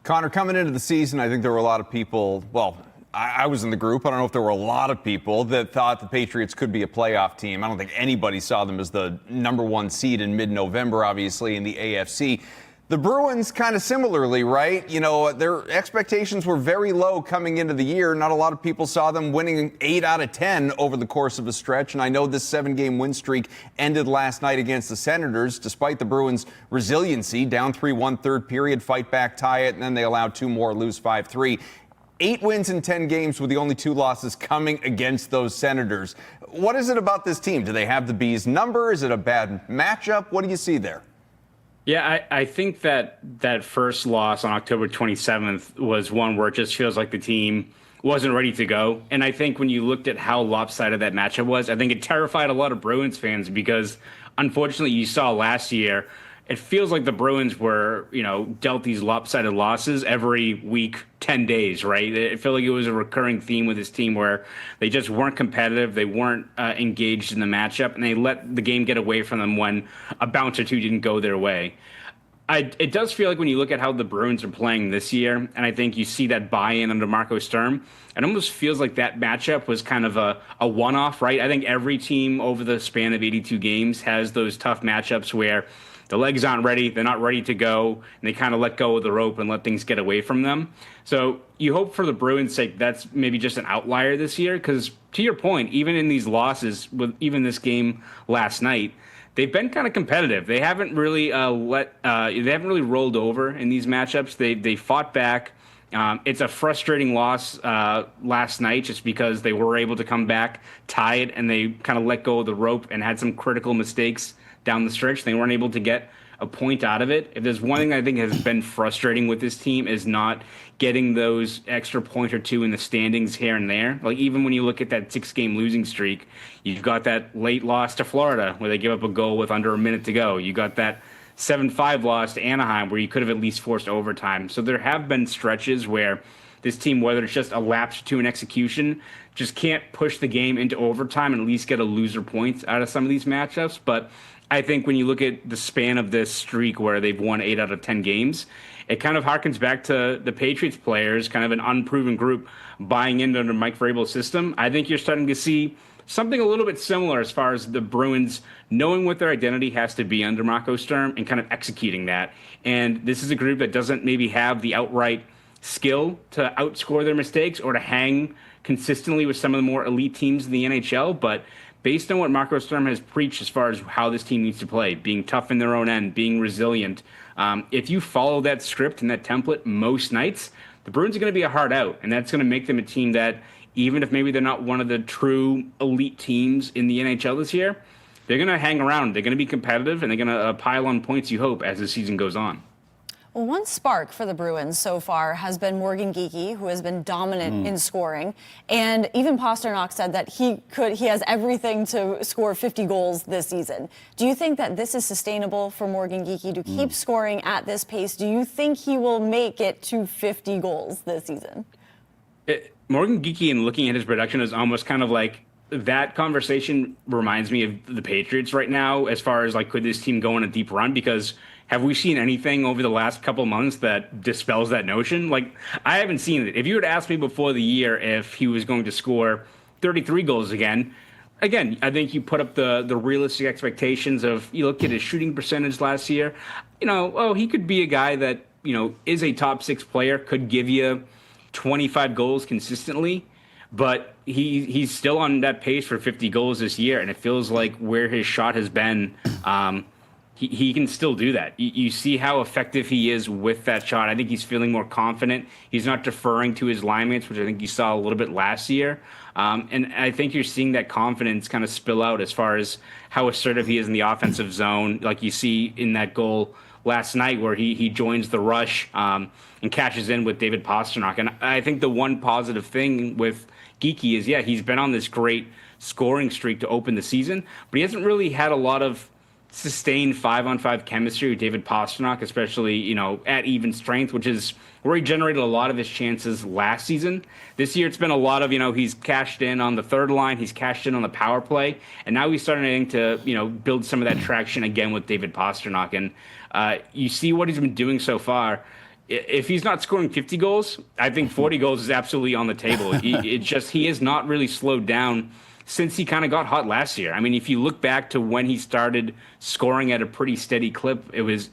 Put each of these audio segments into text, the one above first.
Connor, coming into the season, I think there were a lot of people, well, I was in the group. I don't know if there were a lot of people that thought the Patriots could be a playoff team. I don't think anybody saw them as the number one seed in mid-November, obviously, in the AFC. The Bruins kind of similarly, right? You know, their expectations were very low coming into the year. Not a lot of people saw them winning 8 out of 10 over the course of a stretch. And I know this 7-game win streak ended last night against the Senators, despite the Bruins' resiliency. Down 3-1 third period, fight back, tie it, and then they allowed 2 more, lose 5-3. 8 wins in 10 games with the only 2 losses coming against those Senators. What is it about this team? Do they have the Bees' number? Is it a bad matchup? What do you see there? Yeah, I think that first loss on October 27th was one where it just feels like the team wasn't ready to go. And I think when you looked at how lopsided that matchup was, I think it terrified a lot of Bruins fans because, unfortunately, you saw last year, it feels like the Bruins were, dealt these lopsided losses every week, 10 days, right? It felt like it was a recurring theme with this team where they just weren't competitive, they weren't engaged in the matchup, and they let the game get away from them when a bounce or two didn't go their way. It does feel like when you look at how the Bruins are playing this year, and I think you see that buy-in under Marco Sturm, it almost feels like that matchup was kind of a one-off, right? I think every team over the span of 82 games has those tough matchups where the legs aren't ready, they're not ready to go, and they kind of let go of the rope and let things get away from them. So you hope for the Bruins' sake that's maybe just an outlier this year, because to your point, even in these losses, with even this game last night, they've been kind of competitive. They haven't really rolled over in these matchups. They fought back. It's a frustrating loss last night just because they were able to come back, tie it, and they kind of let go of the rope and had some critical mistakes down the stretch. They weren't able to get a point out of it. If there's one thing I think has been frustrating with this team is not getting those extra point or two in the standings here and there. Like even when you look at that 6-game losing streak, you've got that late loss to Florida where they give up a goal with under a minute to go. You got that 7-5 loss to Anaheim where you could have at least forced overtime. So there have been stretches where this team, whether it's just a lapse to an execution, just can't push the game into overtime and at least get a loser points out of some of these matchups. But I think when you look at the span of this streak where they've won 8 out of 10 games, it kind of harkens back to the Patriots players, kind of an unproven group buying into under Mike Vrabel's system. I think you're starting to see something a little bit similar as far as the Bruins knowing what their identity has to be under Marco Sturm and kind of executing that. And this is a group that doesn't maybe have the outright skill to outscore their mistakes or to hang consistently with some of the more elite teams in the NHL, but based on what Marco Sturm has preached as far as how this team needs to play, being tough in their own end, being resilient, if you follow that script and that template most nights, the Bruins are going to be a hard out, and that's going to make them a team that, even if maybe they're not one of the true elite teams in the NHL this year, they're going to hang around, they're going to be competitive, and they're going to pile on points, you hope, as the season goes on. Well, one spark for the Bruins so far has been Morgan Geekie, who has been dominant in scoring. And even Pasternak said that he has everything to score 50 goals this season. Do you think that this is sustainable for Morgan Geekie to keep scoring at this pace? Do you think he will make it to 50 goals this season? Morgan Geekie, in looking at his production, is almost kind of like that conversation reminds me of the Patriots right now as far as like, could this team go on a deep run? Because have we seen anything over the last couple months that dispels that notion? Like, I haven't seen it. If you had asked me before the year if he was going to score 33 goals again, I think you put up the realistic expectations of, you look at his shooting percentage last year, he could be a guy that, is a top 6 player, could give you 25 goals consistently, but he's still on that pace for 50 goals this year, and it feels like where his shot has been, he can still do that. You see how effective he is with that shot. I think he's feeling more confident. He's not deferring to his line mates, which I think you saw a little bit last year. And I think you're seeing that confidence kind of spill out as far as how assertive he is in the offensive zone, like you see in that goal last night where he joins the rush and cashes in with David Pasternak. And I think the one positive thing with Geekie is, he's been on this great scoring streak to open the season, but he hasn't really had a lot of sustained 5-on-5 chemistry with David Pasternak, especially, at even strength, which is where he generated a lot of his chances last season. This year, it's been a lot of, he's cashed in on the third line, he's cashed in on the power play, and now he's starting to, build some of that traction again with David Pasternak. And you see what he's been doing so far. if he's not scoring 50 goals, I think 40 goals is absolutely on the table. He has not really slowed down since he kind of got hot last year. I mean, if you look back to when he started scoring at a pretty steady clip, it was,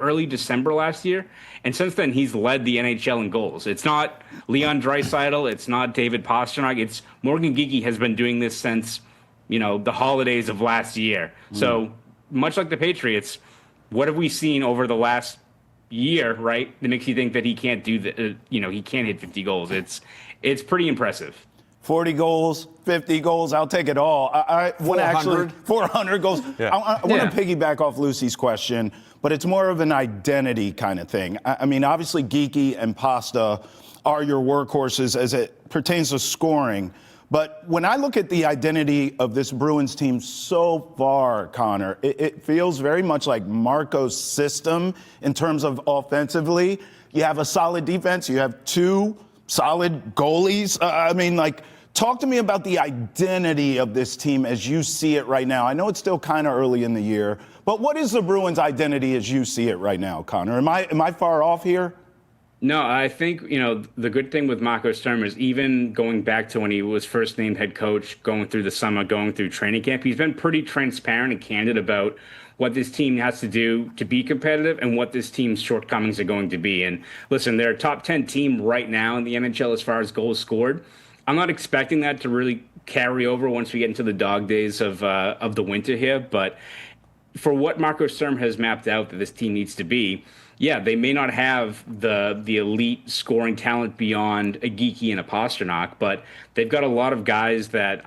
early December last year. And since then, he's led the NHL in goals. It's not Leon Draisaitl. It's not David Pastrnak. It's Morgan Geekie has been doing this since, the holidays of last year. So much like the Patriots, what have we seen over the last year, right, that makes you think that he can't do he can't hit 50 goals? It's pretty impressive. 40 goals, 50 goals, I'll take it all. I want to actually 400 goals. Yeah. I want to piggyback off Lucy's question, but it's more of an identity kind of thing. I mean, obviously, Geekie and Pasta are your workhorses as it pertains to scoring. But when I look at the identity of this Bruins team so far, Connor, it feels very much like Marco's system in terms of offensively. You have a solid defense. You have two solid goalies. Talk to me about the identity of this team as you see it right now. I know it's still kind of early in the year, but what is the Bruins' identity as you see it right now, Connor? Am I far off here? No, I think, the good thing with Marco Sturm is even going back to when he was first named head coach, going through the summer, going through training camp, he's been pretty transparent and candid about what this team has to do to be competitive and what this team's shortcomings are going to be. And listen, they're a top 10 team right now in the NHL as far as goals scored. I'm not expecting that to really carry over once we get into the dog days of the winter here. But for what Marco Sturm has mapped out that this team needs to be, yeah, they may not have the elite scoring talent beyond a Geekie and a Pastrnak, but they've got a lot of guys that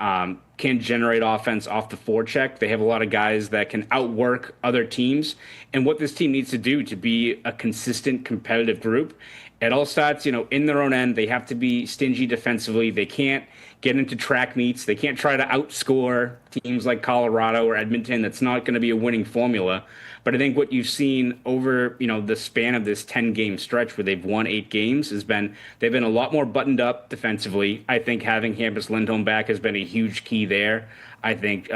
can generate offense off the forecheck. They have a lot of guys that can outwork other teams. And what this team needs to do to be a consistent, competitive group, it all starts, in their own end. They have to be stingy defensively. They can't get into track meets. They can't try to outscore teams like Colorado or Edmonton. That's not going to be a winning formula. But I think what you've seen over, the span of this 10-game stretch where they've won 8 games they've been a lot more buttoned up defensively. I think having Hampus Lindholm back has been a huge key there. I think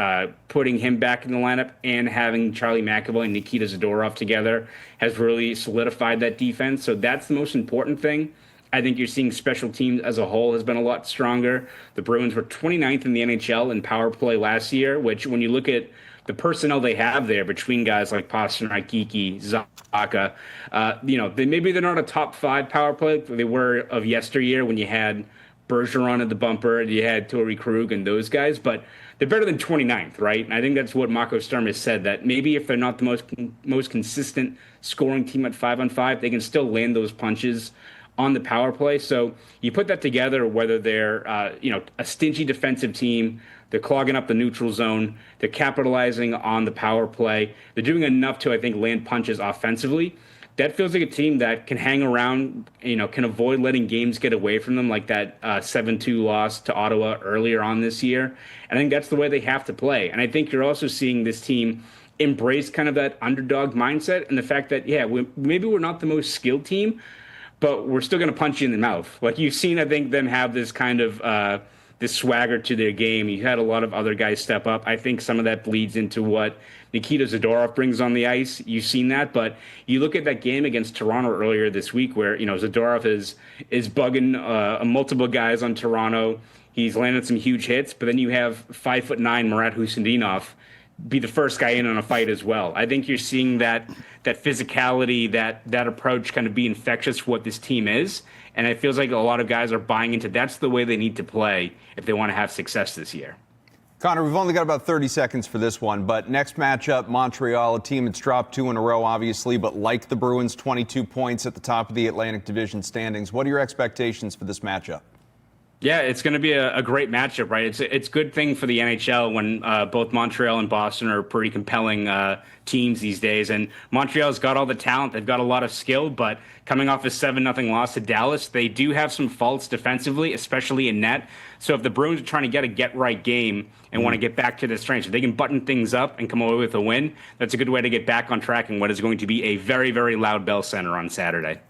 putting him back in the lineup and having Charlie McAvoy and Nikita Zadorov together has really solidified that defense. So that's the most important thing. I think you're seeing special teams as a whole has been a lot stronger. The Bruins were 29th in the NHL in power play last year, which when you look at the personnel they have there between guys like Pastrnak, Geekie, Zacha, maybe they're not a top 5 power play. They were of yesteryear when you had Bergeron at the bumper, you had Torrey Krug and those guys, but they're better than 29th, right? And I think that's what Marco Sturm has said, that maybe if they're not the most consistent scoring team at 5-on-5, they can still land those punches on the power play. So you put that together, whether they're a stingy defensive team, they're clogging up the neutral zone, they're capitalizing on the power play, they're doing enough to, I think, land punches offensively. That feels like a team that can hang around, can avoid letting games get away from them, like that 7-2 loss to Ottawa earlier on this year. And I think that's the way they have to play. And I think you're also seeing this team embrace kind of that underdog mindset and the fact that, maybe we're not the most skilled team, but we're still going to punch you in the mouth. Like you've seen, I think, them have this kind of this swagger to their game. You had a lot of other guys step up. I think some of that bleeds into what Nikita Zadorov brings on the ice. You've seen that, but you look at that game against Toronto earlier this week where, Zadorov is bugging multiple guys on Toronto. He's landed some huge hits, but then you have 5'9" Murat Husindinov be the first guy in on a fight as well. I think you're seeing that physicality, that approach kind of be infectious for what this team is. And it feels like a lot of guys are buying into that's the way they need to play if they want to have success this year. Connor, we've only got about 30 seconds for this one, but next matchup, Montreal, a team that's dropped 2 in a row, obviously, but like the Bruins, 22 points at the top of the Atlantic Division standings. What are your expectations for this matchup? Yeah, it's going to be a great matchup, right? It's a good thing for the NHL when both Montreal and Boston are pretty compelling teams these days. And Montreal's got all the talent. They've got a lot of skill, but coming off a 7-0 loss to Dallas, they do have some faults defensively, especially in net. So if the Bruins are trying to get a get-right game and want to get back to this strength, if they can button things up and come away with a win, that's a good way to get back on track in what is going to be a very, very loud Bell Center on Saturday.